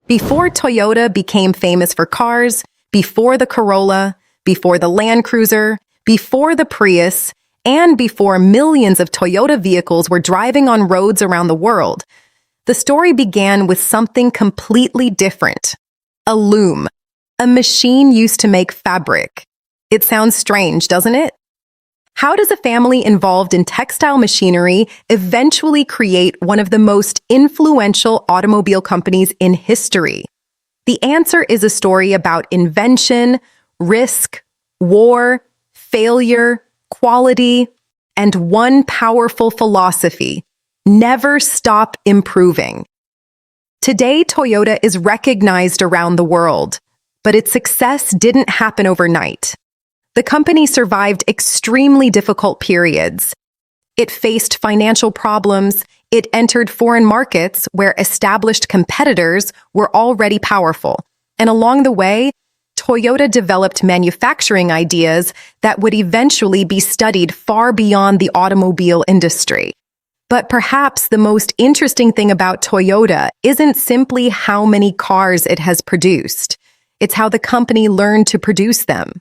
Before Toyota became famous for cars, before the Corolla, before the Land Cruiser, before the Prius, and before millions of Toyota vehicles were driving on roads around the world, the story began with something completely different. A loom, a machine used to make fabric. It sounds strange, doesn't it? How does a family involved in textile machinery eventually create one of the most influential automobile companies in history? The answer is a story about invention, risk, war, failure, quality, and one powerful philosophy: never stop improving. Today, Toyota is recognized around the world, but its success didn't happen overnight. The company survived extremely difficult periods. It faced financial problems. It entered foreign markets where established competitors were already powerful. And along the way, Toyota developed manufacturing ideas that would eventually be studied far beyond the automobile industry. But perhaps the most interesting thing about Toyota isn't simply how many cars it has produced. It's how the company learned to produce them.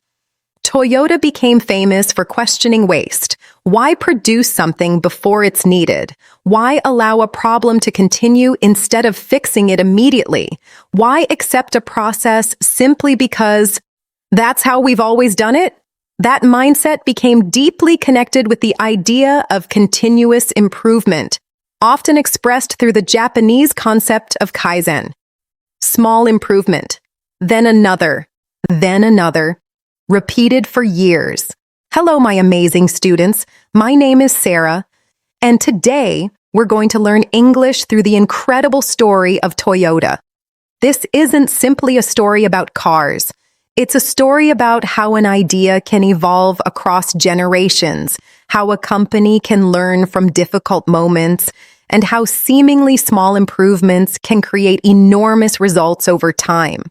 Toyota became famous for questioning waste. Why produce something before it's needed? Why allow a problem to continue instead of fixing it immediately? Why accept a process simply because that's how we've always done it? That mindset became deeply connected with the idea of continuous improvement, often expressed through the Japanese concept of Kaizen. Small improvement, then another, repeated for years. Hello, my amazing students. My name is Sarah, and today we're going to learn English through the incredible story of Toyota. This isn't simply a story about cars. It's a story about how an idea can evolve across generations, how a company can learn from difficult moments, and how seemingly small improvements can create enormous results over time.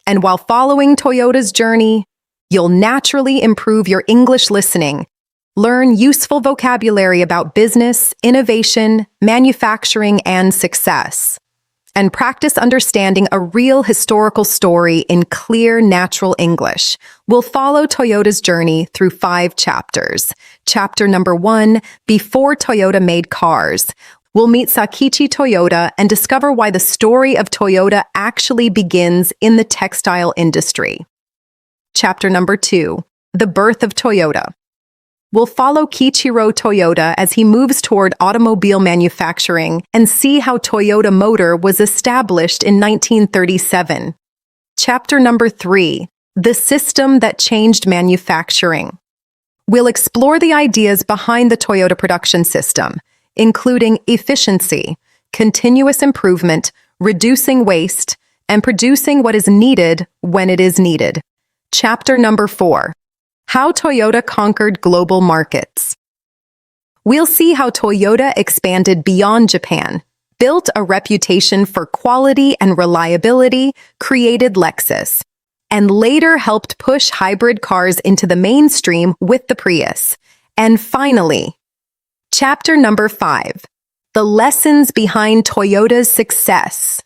And while following Toyota's journey, you'll naturally improve your English listening, learn useful vocabulary about business, innovation, manufacturing, and success, and practice understanding a real historical story in clear, natural English. We'll follow Toyota's journey through 5 chapters. Chapter number 1, Before Toyota Made Cars. We'll meet Sakichi Toyoda and discover why the story of Toyota actually begins in the textile industry. Chapter number 2, The Birth of Toyota. We'll follow Kiichiro Toyoda as he moves toward automobile manufacturing and see how Toyota Motor was established in 1937. Chapter number 3, The System That Changed Manufacturing. We'll explore the ideas behind the Toyota production system, including efficiency, continuous improvement, reducing waste, and producing what is needed when it is needed. Chapter number 4, How Toyota Conquered Global Markets. We'll see how Toyota expanded beyond Japan, built a reputation for quality and reliability, created Lexus, and later helped push hybrid cars into the mainstream with the Prius. And finally, Chapter number 5, The Lessons Behind Toyota's Success.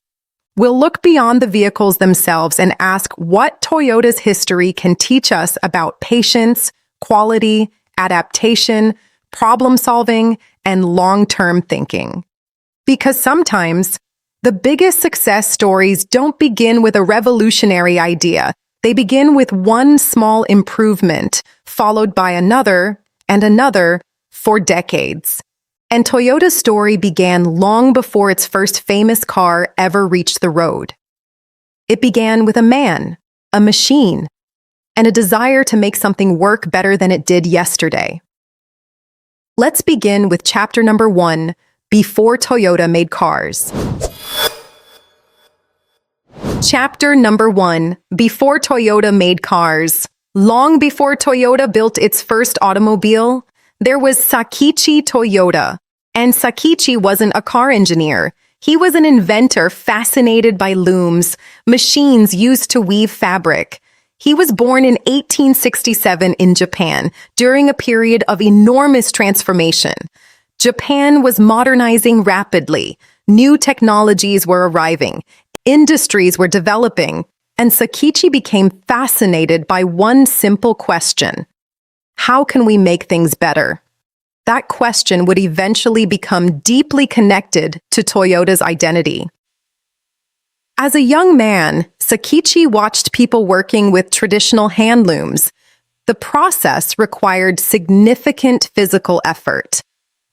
We'll look beyond the vehicles themselves and ask what Toyota's history can teach us about patience, quality, adaptation, problem-solving, and long-term thinking. Because sometimes, the biggest success stories don't begin with a revolutionary idea. They begin with one small improvement, followed by another and another for decades. And Toyota's story began long before its first famous car ever reached the road. It began with a man, a machine, and a desire to make something work better than it did yesterday. Let's begin with chapter number 1, Before Toyota Made Cars. Chapter number 1, Before Toyota Made Cars. Long before Toyota built its first automobile, there was Sakichi Toyoda. And Sakichi wasn't a car engineer. He was an inventor fascinated by looms, machines used to weave fabric. He was born in 1867 in Japan, during a period of enormous transformation. Japan was modernizing rapidly. New technologies were arriving. Industries were developing, and Sakichi became fascinated by one simple question: how can we make things better? That question would eventually become deeply connected to Toyota's identity. As a young man, Sakichi watched people working with traditional hand looms. The process required significant physical effort,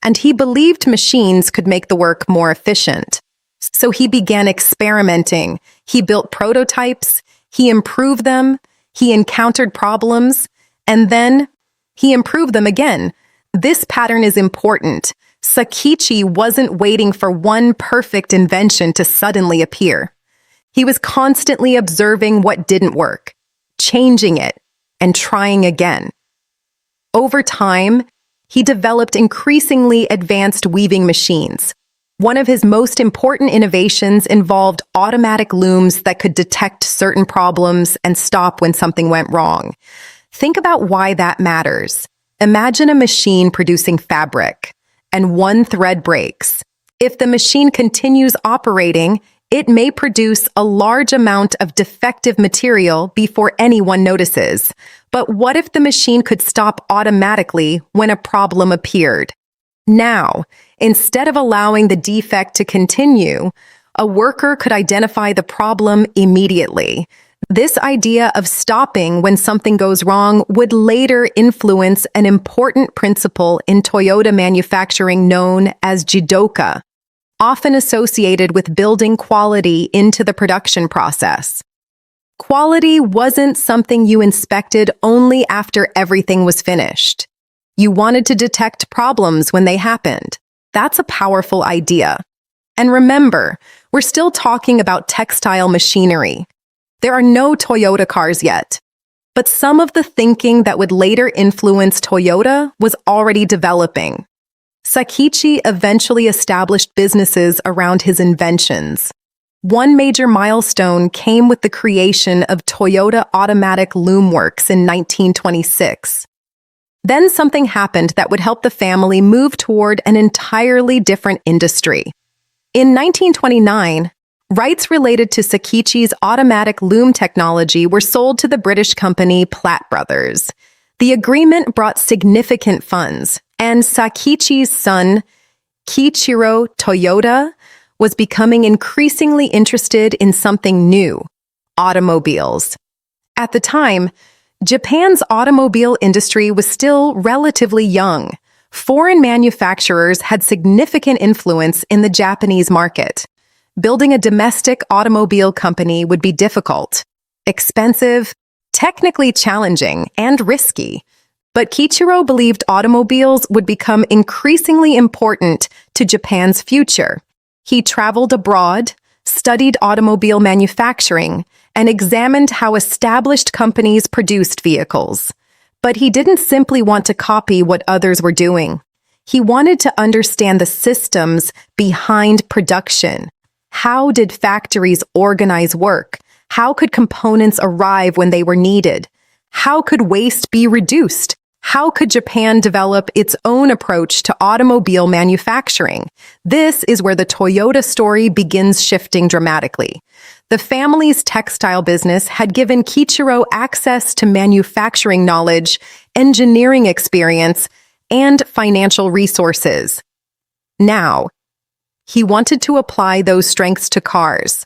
and he believed machines could make the work more efficient. So he began experimenting. He built prototypes, he improved them, he encountered problems, and then he improved them again. This pattern is important. Sakichi wasn't waiting for one perfect invention to suddenly appear. He was constantly observing what didn't work, changing it, and trying again. Over time, he developed increasingly advanced weaving machines. One of his most important innovations involved automatic looms that could detect certain problems and stop when something went wrong. Think about why that matters. Imagine a machine producing fabric, and one thread breaks. If the machine continues operating, it may produce a large amount of defective material before anyone notices. But what if the machine could stop automatically when a problem appeared? Now, instead of allowing the defect to continue, a worker could identify the problem immediately. This idea of stopping when something goes wrong would later influence an important principle in Toyota manufacturing known as jidoka, often associated with building quality into the production process. Quality wasn't something you inspected only after everything was finished. You wanted to detect problems when they happened. That's a powerful idea. And remember, we're still talking about textile machinery. There are no Toyota cars yet. But some of the thinking that would later influence Toyota was already developing. Sakichi eventually established businesses around his inventions. One major milestone came with the creation of Toyota Automatic Loom Works in 1926. Then something happened that would help the family move toward an entirely different industry. In 1929, rights related to Sakichi's automatic loom technology were sold to the British company Platt Brothers. The agreement brought significant funds, and Sakichi's son, Kiichiro Toyoda, was becoming increasingly interested in something new: automobiles. At the time, Japan's automobile industry was still relatively young. Foreign manufacturers had significant influence in the Japanese market. Building a domestic automobile company would be difficult, expensive, technically challenging, and risky. But Kiichiro believed automobiles would become increasingly important to Japan's future. He traveled abroad, studied automobile manufacturing, and examined how established companies produced vehicles. But he didn't simply want to copy what others were doing. He wanted to understand the systems behind production. How did factories organize work? How could components arrive when they were needed? How could waste be reduced? How could Japan develop its own approach to automobile manufacturing? This is where the Toyota story begins shifting dramatically. The family's textile business had given Kiichiro access to manufacturing knowledge, engineering experience, and financial resources. Now, he wanted to apply those strengths to cars.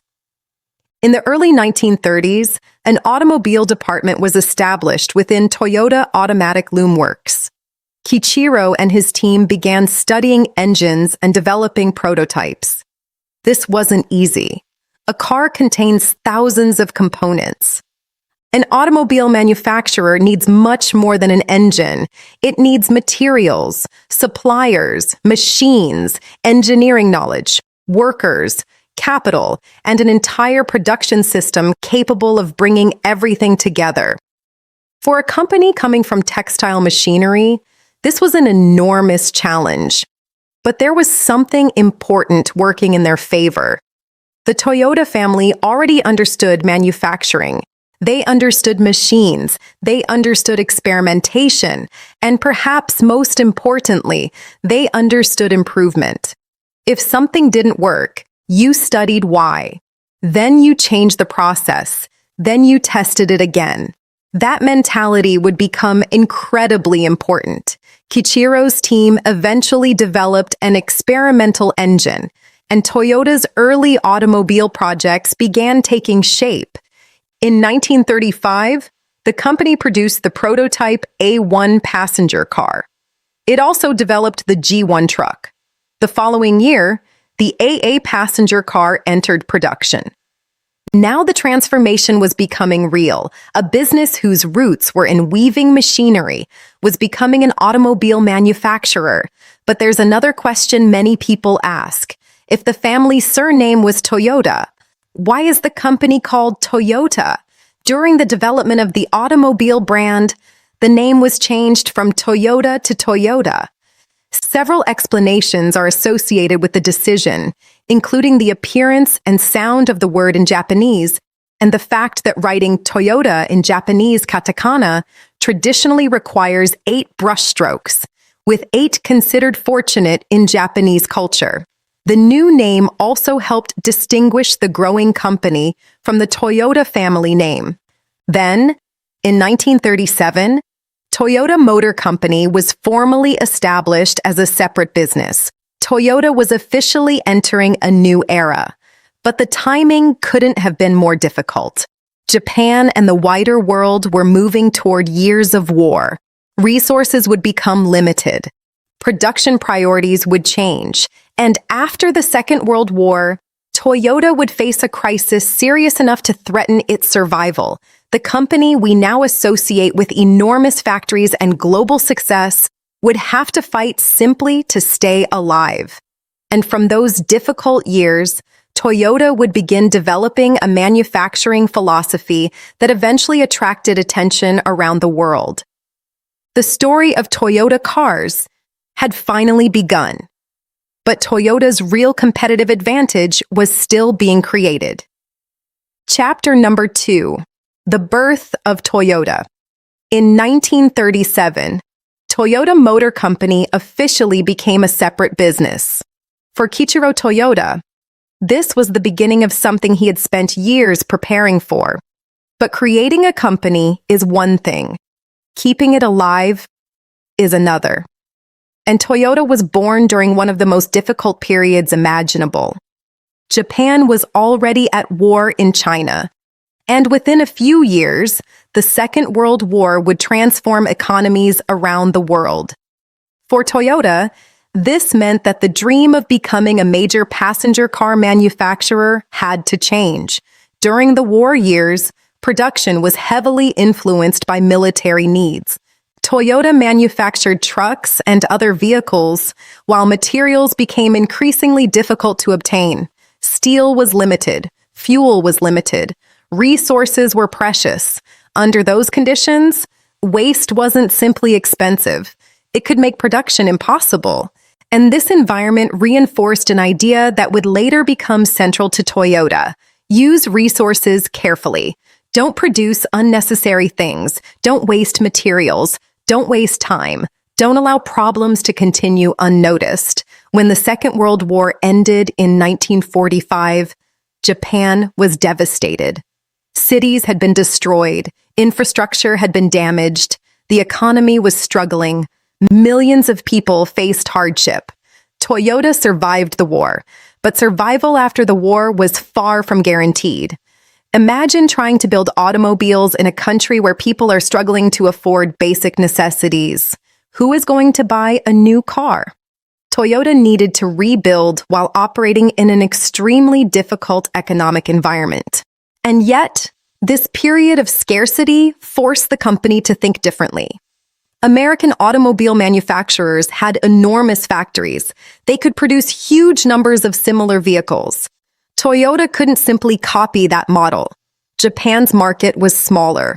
In the early 1930s, an automobile department was established within Toyota Automatic Loom Works. Kiichiro and his team began studying engines and developing prototypes. This wasn't easy. A car contains thousands of components. An automobile manufacturer needs much more than an engine. It needs materials, suppliers, machines, engineering knowledge, workers, capital, and an entire production system capable of bringing everything together. For a company coming from textile machinery, this was an enormous challenge. But there was something important working in their favor. The Toyota family already understood manufacturing. They understood machines, they understood experimentation, and perhaps most importantly, they understood improvement. If something didn't work, you studied why. Then you change the process. Then you tested it again. That mentality would become incredibly important. Kiichiro's team eventually developed an experimental engine, and Toyota's early automobile projects began taking shape. In 1935, the company produced the prototype A1 passenger car. It also developed the G1 truck. The following year, the AA passenger car entered production. Now the transformation was becoming real. A business whose roots were in weaving machinery was becoming an automobile manufacturer. But there's another question many people ask. If the family surname was Toyoda, why is the company called Toyota? During the development of the automobile brand, the name was changed from Toyota to Toyota. Several explanations are associated with the decision, including the appearance and sound of the word in Japanese, and the fact that writing Toyota in Japanese katakana traditionally requires 8 brushstrokes, with 8 considered fortunate in Japanese culture. The new name also helped distinguish the growing company from the Toyota family name. Then, in 1937, Toyota Motor Company was formally established as a separate business. Toyota was officially entering a new era, but the timing couldn't have been more difficult. Japan and the wider world were moving toward years of war. Resources would become limited. Production priorities would change, and after the Second World War, Toyota would face a crisis serious enough to threaten its survival. The company we now associate with enormous factories and global success would have to fight simply to stay alive. And from those difficult years, Toyota would begin developing a manufacturing philosophy that eventually attracted attention around the world. The story of Toyota cars had finally begun, but Toyota's real competitive advantage was still being created. Chapter number 2. The birth of Toyota. In 1937, Toyota Motor Company officially became a separate business. For Kiichiro Toyoda, this was the beginning of something he had spent years preparing for. But creating a company is one thing. Keeping it alive is another. And Toyota was born during one of the most difficult periods imaginable. Japan was already at war in China. And within a few years, the Second World War would transform economies around the world. For Toyota, this meant that the dream of becoming a major passenger car manufacturer had to change. During the war years, production was heavily influenced by military needs. Toyota manufactured trucks and other vehicles, while materials became increasingly difficult to obtain. Steel was limited, fuel was limited, resources were precious. Under those conditions, waste wasn't simply expensive. It could make production impossible. And this environment reinforced an idea that would later become central to Toyota. Use resources carefully. Don't produce unnecessary things. Don't waste materials. Don't waste time. Don't allow problems to continue unnoticed. When the Second World War ended in 1945, Japan was devastated. Cities had been destroyed, infrastructure had been damaged, the economy was struggling, millions of people faced hardship. Toyota survived the war, but survival after the war was far from guaranteed. Imagine trying to build automobiles in a country where people are struggling to afford basic necessities. Who is going to buy a new car? Toyota needed to rebuild while operating in an extremely difficult economic environment. And yet, this period of scarcity forced the company to think differently. American automobile manufacturers had enormous factories. They could produce huge numbers of similar vehicles. Toyota couldn't simply copy that model. Japan's market was smaller.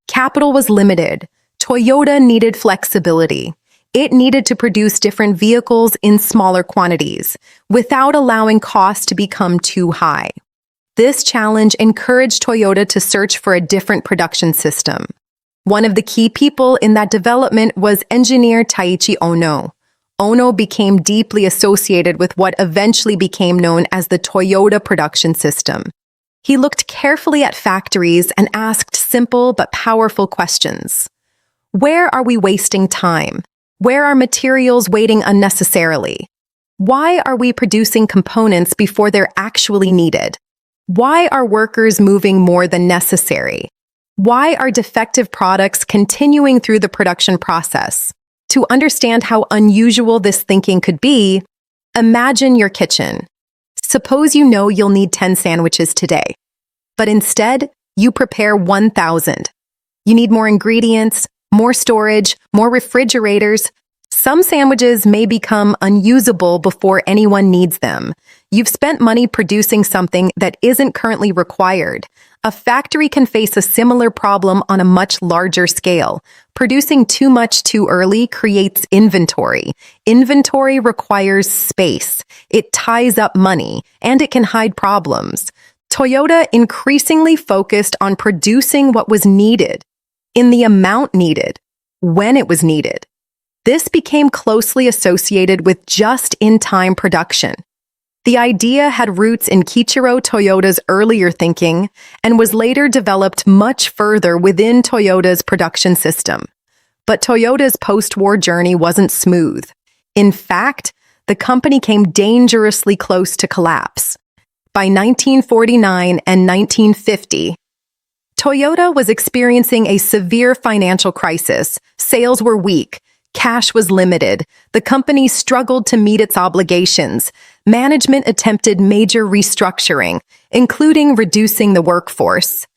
Capital was limited. Toyota needed flexibility. It needed to produce different vehicles in smaller quantities, without allowing costs to become too high. This challenge encouraged Toyota to search for a different production system. One of the key people in that development was engineer Taiichi Ono. Ono became deeply associated with what eventually became known as the Toyota production system. He looked carefully at factories and asked simple but powerful questions. Where are we wasting time? Where are materials waiting unnecessarily? Why are we producing components before they're actually needed? Why are workers moving more than necessary? Why are defective products continuing through the production process? To understand how unusual this thinking could be, imagine your kitchen. Suppose you know you'll need 10 sandwiches today, but instead, you prepare 1,000. You need more ingredients, more storage, more refrigerators. Some sandwiches may become unusable before anyone needs them. You've spent money producing something that isn't currently required. A factory can face a similar problem on a much larger scale. Producing too much too early creates inventory. Inventory requires space. It ties up money, and it can hide problems. Toyota increasingly focused on producing what was needed, in the amount needed, when it was needed. This became closely associated with just-in-time production. The idea had roots in Kiichiro Toyoda's earlier thinking and was later developed much further within Toyota's production system. But Toyota's post-war journey wasn't smooth. In fact, the company came dangerously close to collapse. By 1949 and 1950, Toyota was experiencing a severe financial crisis. Sales were weak. Cash was limited. The company struggled to meet its obligations. Management attempted major restructuring, including reducing the workforce.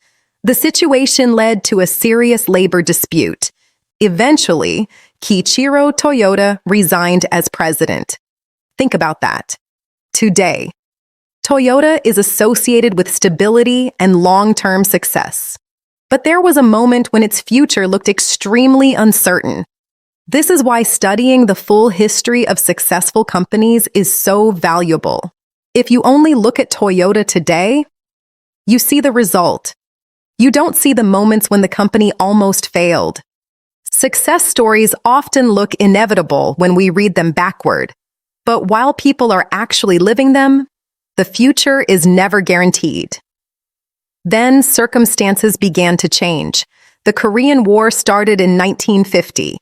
The situation led to a serious labor dispute. Eventually, Kiichiro Toyoda resigned as president. Think about that. Today, Toyota is associated with stability and long-term success. But there was a moment when its future looked extremely uncertain. This is why studying the full history of successful companies is so valuable. If you only look at Toyota today, you see the result. You don't see the moments when the company almost failed. Success stories often look inevitable when we read them backward. But while people are actually living them, the future is never guaranteed. Then circumstances began to change. The Korean War started in 1950.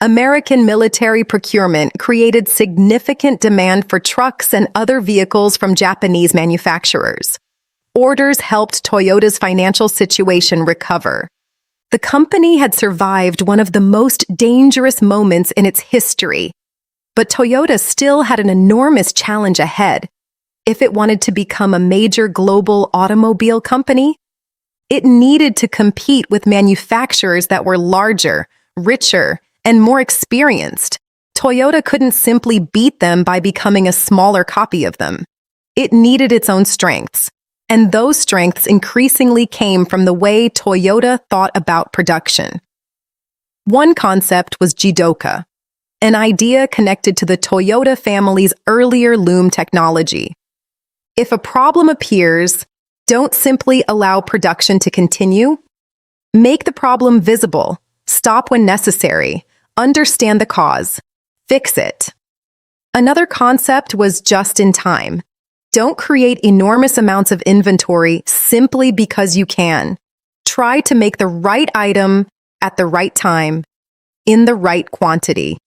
American military procurement created significant demand for trucks and other vehicles from Japanese manufacturers. Orders helped Toyota's financial situation recover. The company had survived one of the most dangerous moments in its history. But Toyota still had an enormous challenge ahead. If it wanted to become a major global automobile company, it needed to compete with manufacturers that were larger, richer, and more experienced. Toyota couldn't simply beat them by becoming a smaller copy of them. It needed its own strengths, and those strengths increasingly came from the way Toyota thought about production. One concept was jidoka, an idea connected to the Toyota family's earlier loom technology. If a problem appears, don't simply allow production to continue. Make the problem visible, stop when necessary, understand the cause, fix it. Another concept was just in time. Don't create enormous amounts of inventory simply because you can. Try to make the right item at the right time, in the right quantity.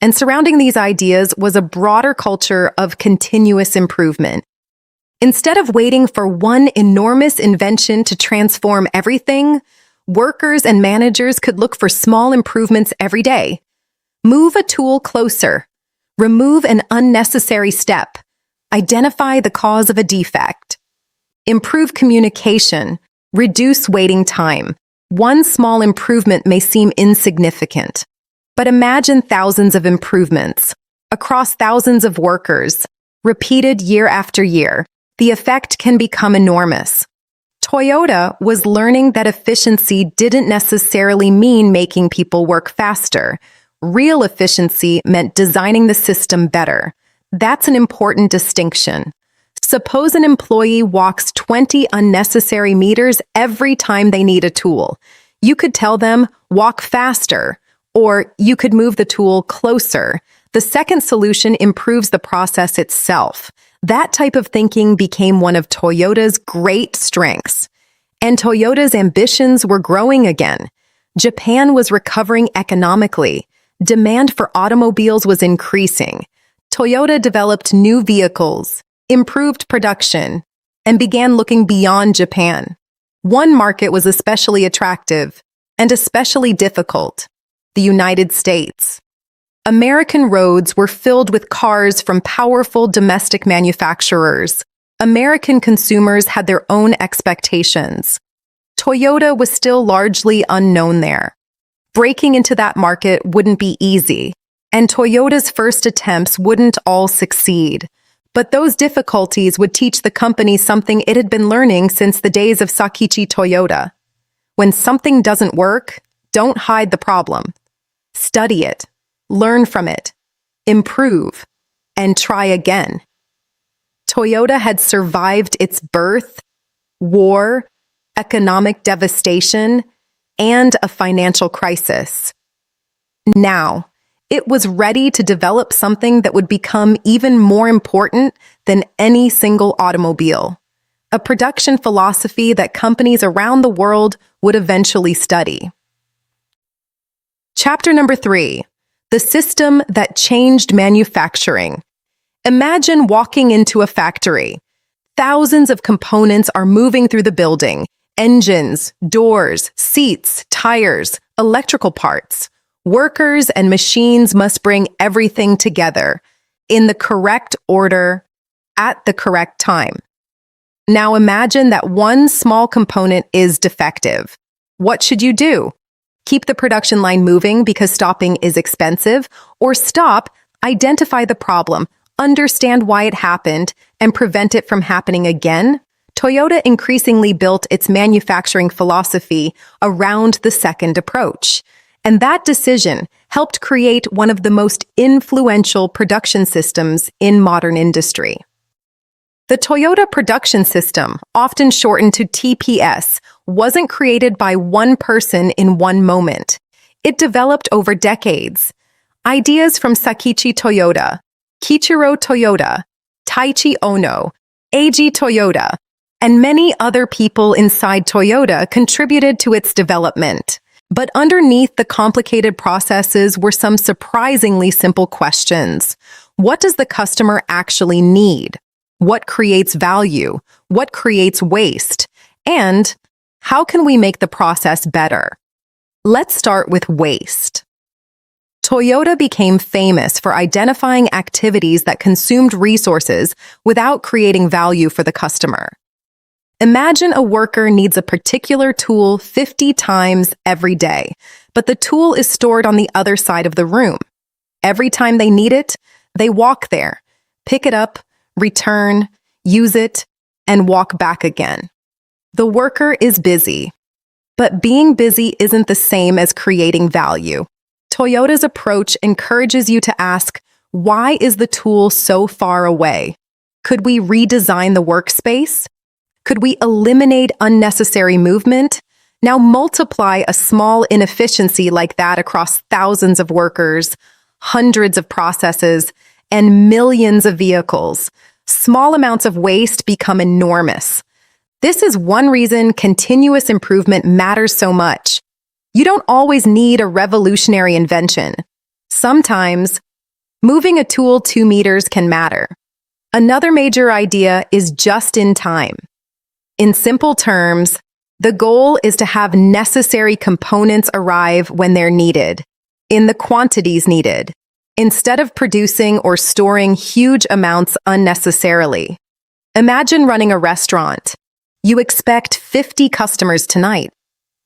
And surrounding these ideas was a broader culture of continuous improvement. Instead of waiting for one enormous invention to transform everything, workers and managers could look for small improvements every day. Move a tool closer. Remove an unnecessary step. Identify the cause of a defect. Improve communication. Reduce waiting time. One small improvement may seem insignificant, but imagine thousands of improvements across thousands of workers, repeated year after year. The effect can become enormous. Toyota was learning that efficiency didn't necessarily mean making people work faster. Real efficiency meant designing the system better. That's an important distinction. Suppose an employee walks 20 unnecessary meters every time they need a tool. You could tell them, walk faster, or you could move the tool closer. The second solution improves the process itself. That type of thinking became one of Toyota's great strengths. And Toyota's ambitions were growing again. Japan was recovering economically. Demand for automobiles was increasing. Toyota developed new vehicles, improved production, and began looking beyond Japan. One market was especially attractive and especially difficult: the United States. American roads were filled with cars from powerful domestic manufacturers. American consumers had their own expectations. Toyota was still largely unknown there. Breaking into that market wouldn't be easy, and Toyota's first attempts wouldn't all succeed. But those difficulties would teach the company something it had been learning since the days of Sakichi Toyoda. When something doesn't work, don't hide the problem. Study it, learn from it, improve, and try again. Toyota had survived its birth, war, economic devastation, and a financial crisis. Now, it was ready to develop something that would become even more important than any single automobile: a production philosophy that companies around the world would eventually study. Chapter number 3: The system that changed manufacturing. Imagine walking into a factory. Thousands of components are moving through the building: engines, doors, seats, tires, electrical parts. Workers and machines must bring everything together in the correct order at the correct time. Now imagine that one small component is defective. What should you do? Keep the production line moving because stopping is expensive, or stop, identify the problem, understand why it happened, and prevent it from happening again? Toyota increasingly built its manufacturing philosophy around the second approach, and that decision helped create one of the most influential production systems in modern industry. The Toyota Production System, often shortened to TPS, wasn't created by one person in one moment. It developed over decades. Ideas from Sakichi Toyoda, Kiichiro Toyoda, Taichi Ono, Eiji Toyoda, and many other people inside Toyota contributed to its development. But underneath the complicated processes were some surprisingly simple questions. What does the customer actually need? What creates value? What creates waste? And how can we make the process better? Let's start with waste. Toyota became famous for identifying activities that consumed resources without creating value for the customer. Imagine a worker needs a particular tool 50 times every day, but the tool is stored on the other side of the room. Every time they need it, they walk there, pick it up, return, use it, and walk back again. The worker is busy, but being busy isn't the same as creating value. Toyota's approach encourages you to ask, why is the tool so far away? Could we redesign the workspace? Could we eliminate unnecessary movement? Now multiply a small inefficiency like that across thousands of workers, hundreds of processes, and millions of vehicles. Small amounts of waste become enormous. This is one reason continuous improvement matters so much. You don't always need a revolutionary invention. Sometimes, moving a tool 2 meters can matter. Another major idea is just in time. In simple terms, the goal is to have necessary components arrive when they're needed, in the quantities needed, instead of producing or storing huge amounts unnecessarily. Imagine running a restaurant. You expect 50 customers tonight.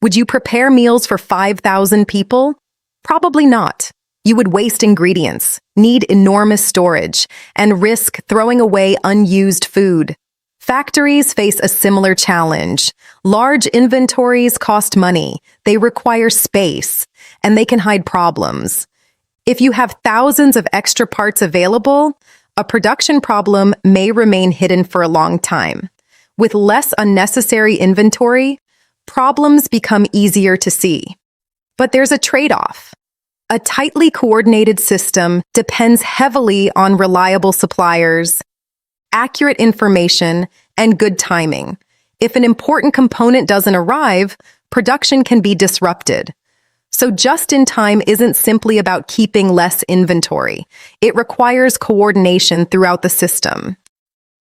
Would you prepare meals for 5,000 people? Probably not. You would waste ingredients, need enormous storage, and risk throwing away unused food. Factories face a similar challenge. Large inventories cost money, they require space, and they can hide problems. If you have thousands of extra parts available, a production problem may remain hidden for a long time. With less unnecessary inventory, problems become easier to see. But there's a trade-off. A tightly coordinated system depends heavily on reliable suppliers. accurate information, and good timing. If an important component doesn't arrive, production can be disrupted. So just-in-time isn't simply about keeping less inventory. It requires coordination throughout the system.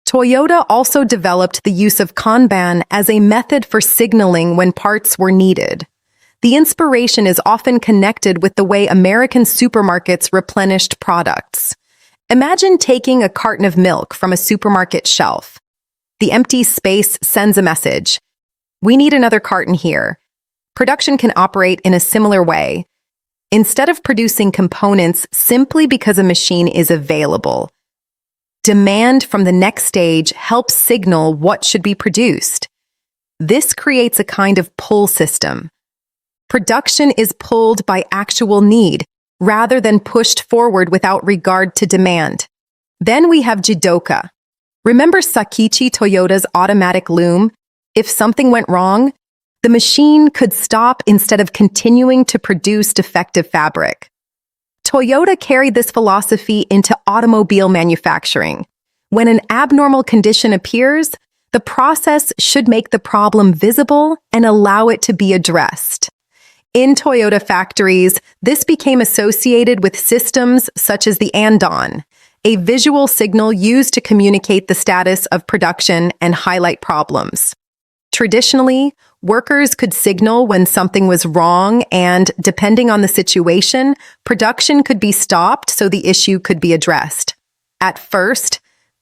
Toyota also developed the use of Kanban as a method for signaling when parts were needed. The inspiration is often connected with the way American supermarkets replenished products. Imagine taking a carton of milk from a supermarket shelf. The empty space sends a message. We need another carton here. Production can operate in a similar way. Instead of producing components simply because a machine is available, demand from the next stage helps signal what should be produced. This creates a kind of pull system. Production is pulled by actual need, rather than pushed forward without regard to demand. Then we have Jidoka. Remember Sakichi Toyoda's automatic loom? If something went wrong, the machine could stop instead of continuing to produce defective fabric. Toyota carried this philosophy into automobile manufacturing. When an abnormal condition appears, the process should make the problem visible and allow it to be addressed. In Toyota factories, this became associated with systems such as the andon, a visual signal used to communicate the status of production and highlight problems. Traditionally, workers could signal when something was wrong and, depending on the situation, production could be stopped so the issue could be addressed. At first,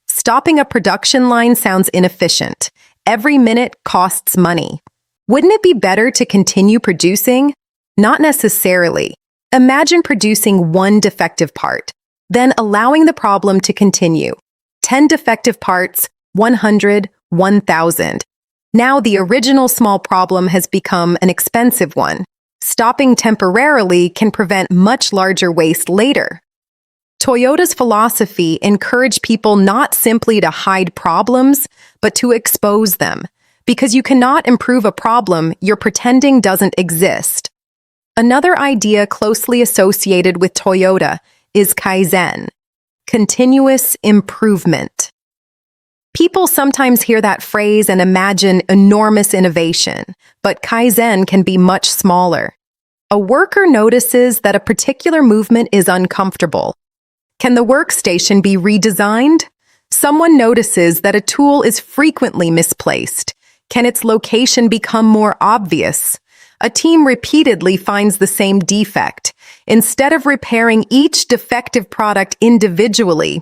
stopping a production line sounds inefficient. Every minute costs money. Wouldn't it be better to continue producing? Not necessarily. Imagine producing one defective part, then allowing the problem to continue. 10 defective parts, 100, 1,000. Now the original small problem has become an expensive one. Stopping temporarily can prevent much larger waste later. Toyota's philosophy encouraged people not simply to hide problems, but to expose them. Because you cannot improve a problem you're pretending doesn't exist. Another idea closely associated with Toyota is Kaizen, continuous improvement. People sometimes hear that phrase and imagine enormous innovation, but Kaizen can be much smaller. A worker notices that a particular movement is uncomfortable. Can the workstation be redesigned? Someone notices that a tool is frequently misplaced. Can its location become more obvious? A team repeatedly finds the same defect. Instead of repairing each defective product individually,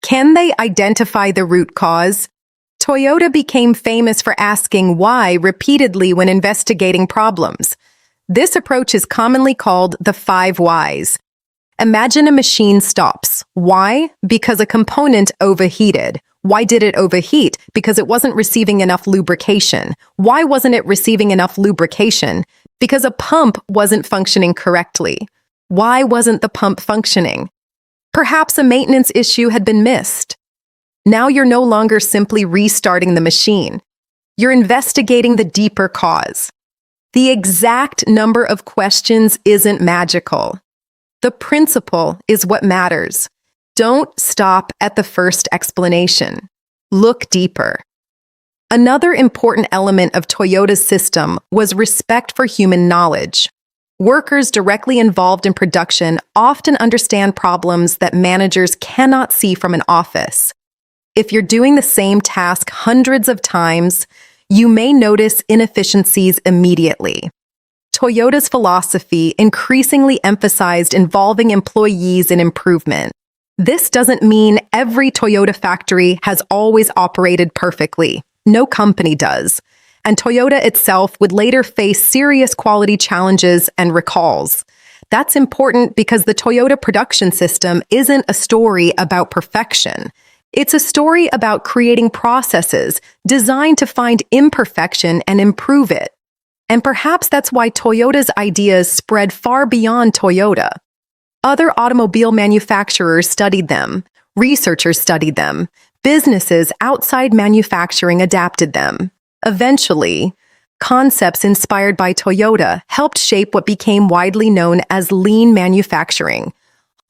can they identify the root cause? Toyota became famous for asking why repeatedly when investigating problems. This approach is commonly called the 5 whys. Imagine a machine stops. Why? Because a component overheated. Why did it overheat? Because it wasn't receiving enough lubrication. Why wasn't it receiving enough lubrication? Because a pump wasn't functioning correctly. Why wasn't the pump functioning? Perhaps a maintenance issue had been missed. Now you're no longer simply restarting the machine. You're investigating the deeper cause. The exact number of questions isn't magical. The principle is what matters. Don't stop at the first explanation. Look deeper. Another important element of Toyota's system was respect for human knowledge. Workers directly involved in production often understand problems that managers cannot see from an office. If you're doing the same task hundreds of times, you may notice inefficiencies immediately. Toyota's philosophy increasingly emphasized involving employees in improvement. This doesn't mean every Toyota factory has always operated perfectly. No company does. And Toyota itself would later face serious quality challenges and recalls. That's important because the Toyota production system isn't a story about perfection. It's a story about creating processes designed to find imperfection and improve it. And perhaps that's why Toyota's ideas spread far beyond Toyota. Other automobile manufacturers studied them, researchers studied them, businesses outside manufacturing adapted them. Eventually, concepts inspired by Toyota helped shape what became widely known as lean manufacturing.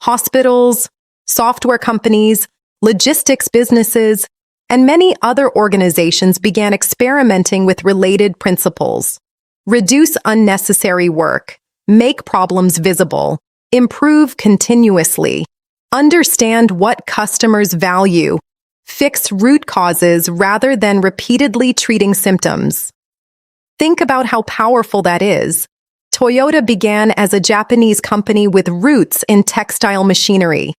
Hospitals, software companies, logistics businesses, and many other organizations began experimenting with related principles. Reduce unnecessary work, make problems visible, improve continuously, understand what customers value, fix root causes rather than repeatedly treating symptoms. Think about how powerful that is. Toyota began as a Japanese company with roots in textile machinery.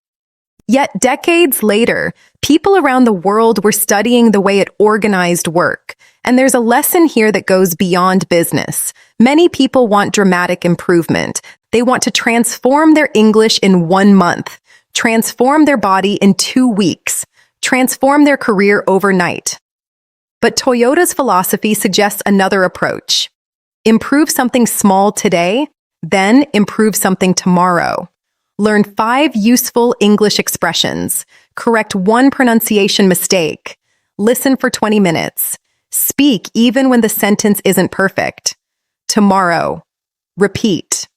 Yet decades later, people around the world were studying the way it organized work. And there's a lesson here that goes beyond business. Many people want dramatic improvement. They want to transform their English in 1 month, transform their body in 2 weeks, transform their career overnight. But Toyota's philosophy suggests another approach. Improve something small today, then improve something tomorrow. Learn 5 useful English expressions. Correct 1 pronunciation mistake. Listen for 20 minutes. Speak even when the sentence isn't perfect. Tomorrow. Repeat.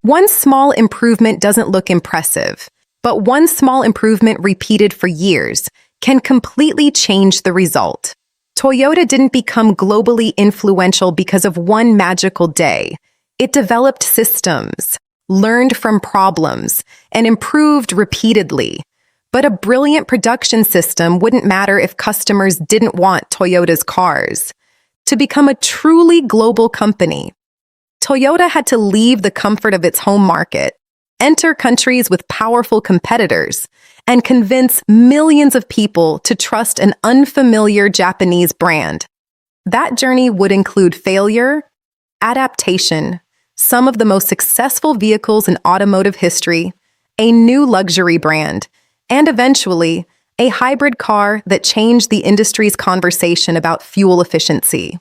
One small improvement doesn't look impressive, but one small improvement repeated for years can completely change the result. Toyota didn't become globally influential because of one magical day. It developed systems, learned from problems, and improved repeatedly. But a brilliant production system wouldn't matter if customers didn't want Toyota's cars. To become a truly global company, Toyota had to leave the comfort of its home market, enter countries with powerful competitors, and convince millions of people to trust an unfamiliar Japanese brand. That journey would include failure, adaptation, some of the most successful vehicles in automotive history, a new luxury brand, and eventually, a hybrid car that changed the industry's conversation about fuel efficiency.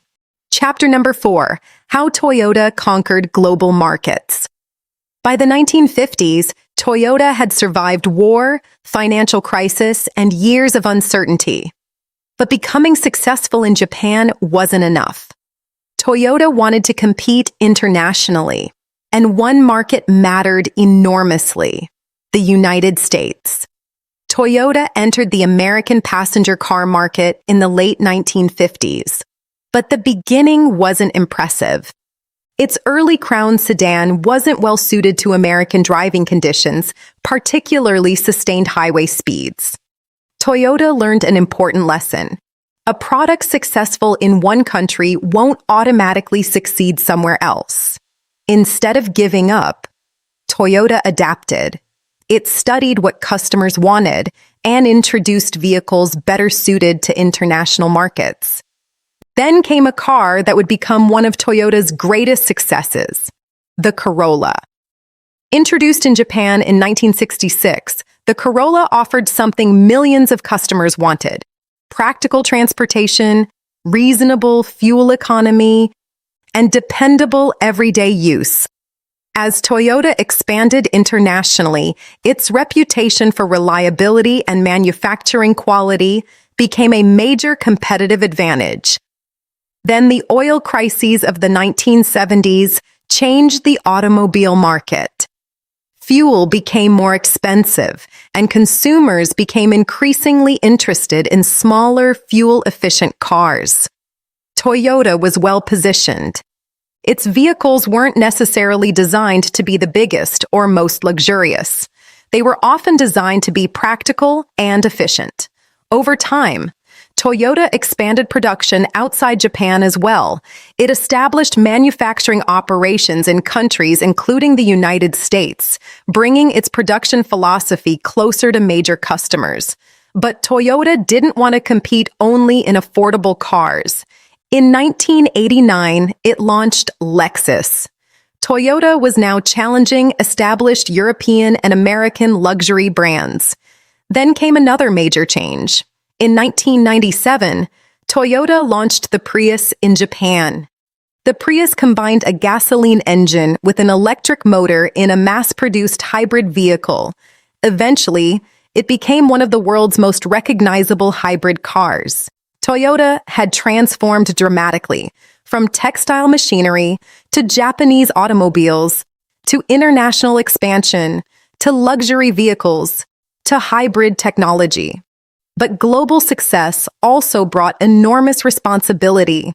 Chapter number 4, How Toyota Conquered Global Markets. By the 1950s, Toyota had survived war, financial crisis, and years of uncertainty. But becoming successful in Japan wasn't enough. Toyota wanted to compete internationally, and one market mattered enormously: the United States. Toyota entered the American passenger car market in the late 1950s. But the beginning wasn't impressive. Its early Crown sedan wasn't well suited to American driving conditions, particularly sustained highway speeds. Toyota learned an important lesson. A product successful in one country won't automatically succeed somewhere else. Instead of giving up, Toyota adapted. It studied what customers wanted and introduced vehicles better suited to international markets. Then came a car that would become one of Toyota's greatest successes, the Corolla. Introduced in Japan in 1966, the Corolla offered something millions of customers wanted: practical transportation, reasonable fuel economy, and dependable everyday use. As Toyota expanded internationally, its reputation for reliability and manufacturing quality became a major competitive advantage. Then the oil crises of the 1970s changed the automobile market. Fuel became more expensive, and consumers became increasingly interested in smaller, fuel-efficient cars. Toyota was well-positioned. Its vehicles weren't necessarily designed to be the biggest or most luxurious. They were often designed to be practical and efficient. Over time, Toyota expanded production outside Japan as well. It established manufacturing operations in countries including the United States, bringing its production philosophy closer to major customers. But Toyota didn't want to compete only in affordable cars. In 1989, it launched Lexus. Toyota was now challenging established European and American luxury brands. Then came another major change. In 1997, Toyota launched the Prius in Japan. The Prius combined a gasoline engine with an electric motor in a mass-produced hybrid vehicle. Eventually, it became one of the world's most recognizable hybrid cars. Toyota had transformed dramatically, from textile machinery to Japanese automobiles to international expansion to luxury vehicles. to hybrid technology. But global success also brought enormous responsibility.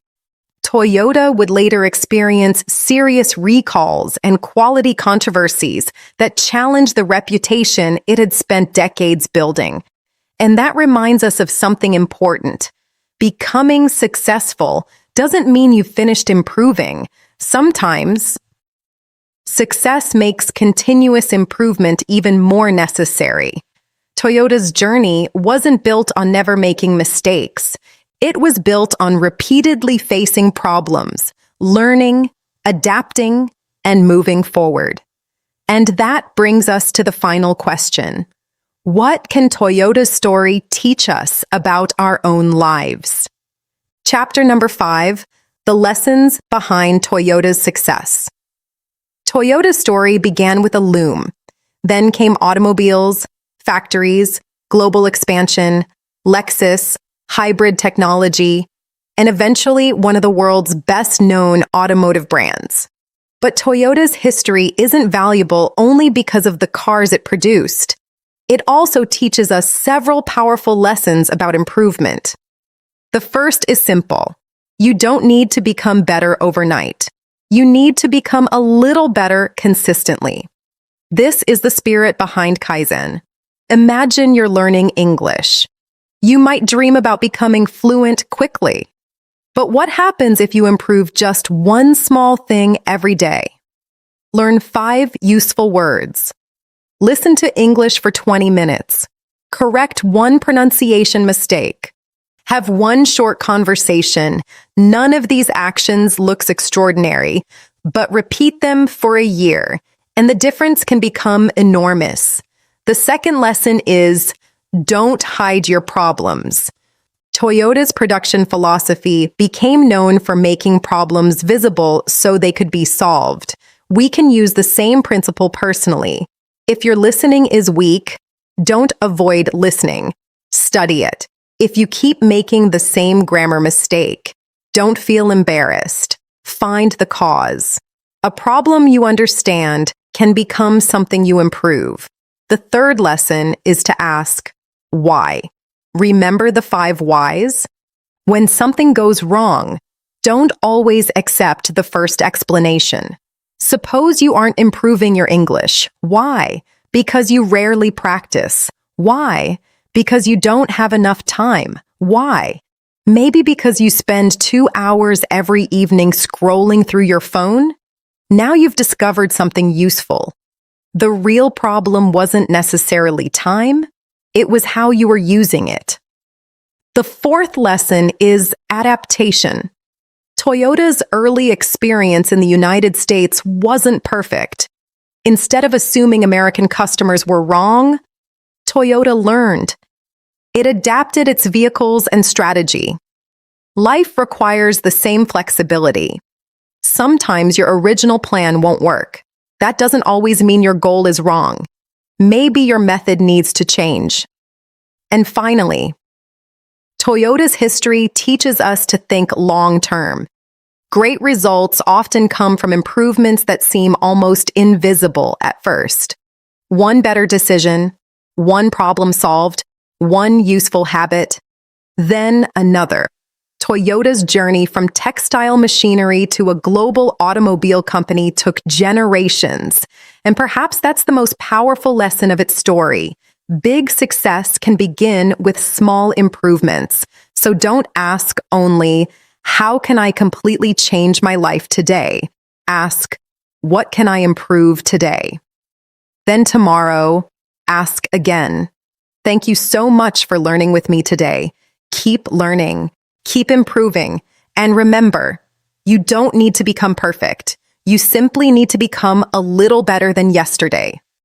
Toyota would later experience serious recalls and quality controversies that challenged the reputation it had spent decades building. And that reminds us of something important. Becoming successful doesn't mean you've finished improving. Sometimes, success makes continuous improvement even more necessary. Toyota's journey wasn't built on never making mistakes. It was built on repeatedly facing problems, learning, adapting, and moving forward. And that brings us to the final question. What can Toyota's story teach us about our own lives? Chapter number 5, The Lessons Behind Toyota's Success. Toyota's story began with a loom. Then came automobiles, factories, global expansion, Lexus, hybrid technology, and eventually one of the world's best-known automotive brands. But Toyota's history isn't valuable only because of the cars it produced. It also teaches us several powerful lessons about improvement. The first is simple. You don't need to become better overnight. You need to become a little better consistently. This is the spirit behind Kaizen. Imagine you're learning English. You might dream about becoming fluent quickly. But what happens if you improve just one small thing every day? Learn 5 useful words. Listen to English for 20 minutes. Correct one pronunciation mistake. Have one short conversation. None of these actions looks extraordinary, but repeat them for a year, and the difference can become enormous. The second lesson is don't hide your problems. Toyota's production philosophy became known for making problems visible so they could be solved. We can use the same principle personally. If your listening is weak, don't avoid listening. Study it. If you keep making the same grammar mistake, don't feel embarrassed. Find the cause. A problem you understand can become something you improve. The third lesson is to ask, why? Remember the 5 whys? When something goes wrong, don't always accept the first explanation. Suppose you aren't improving your English. Why? Because you rarely practice. Why? Because you don't have enough time. Why? Maybe because you spend 2 hours every evening scrolling through your phone? Now you've discovered something useful. The real problem wasn't necessarily time. It was how you were using it. The fourth lesson is adaptation. Toyota's early experience in the United States wasn't perfect. Instead of assuming American customers were wrong, Toyota learned. It adapted its vehicles and strategy. Life requires the same flexibility. Sometimes your original plan won't work. That doesn't always mean your goal is wrong. Maybe your method needs to change. And finally, Toyota's history teaches us to think long-term. Great results often come from improvements that seem almost invisible at first. One better decision, one problem solved, one useful habit, then another. Toyota's journey from textile machinery to a global automobile company took generations, and perhaps that's the most powerful lesson of its story. Big success can begin with small improvements, so don't ask only, how can I completely change my life today? Ask, what can I improve today? Then tomorrow, ask again. Thank you so much for learning with me today. Keep learning. Keep improving, and remember, you don't need to become perfect. You simply need to become a little better than yesterday.